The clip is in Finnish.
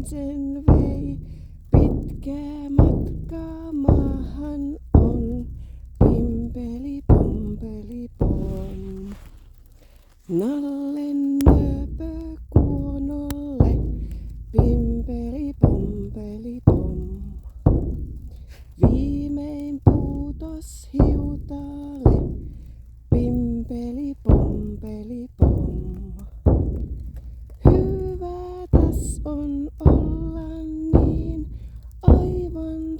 sen vei. Pitkä matka maahan on, pimpeli pompeli pom. Nallen nöpö kuonolle, pimpeli pompeli pom. Viimein puutos hiutalle, pimpeli pompeli pom. Hyvä täs on olla niin aivan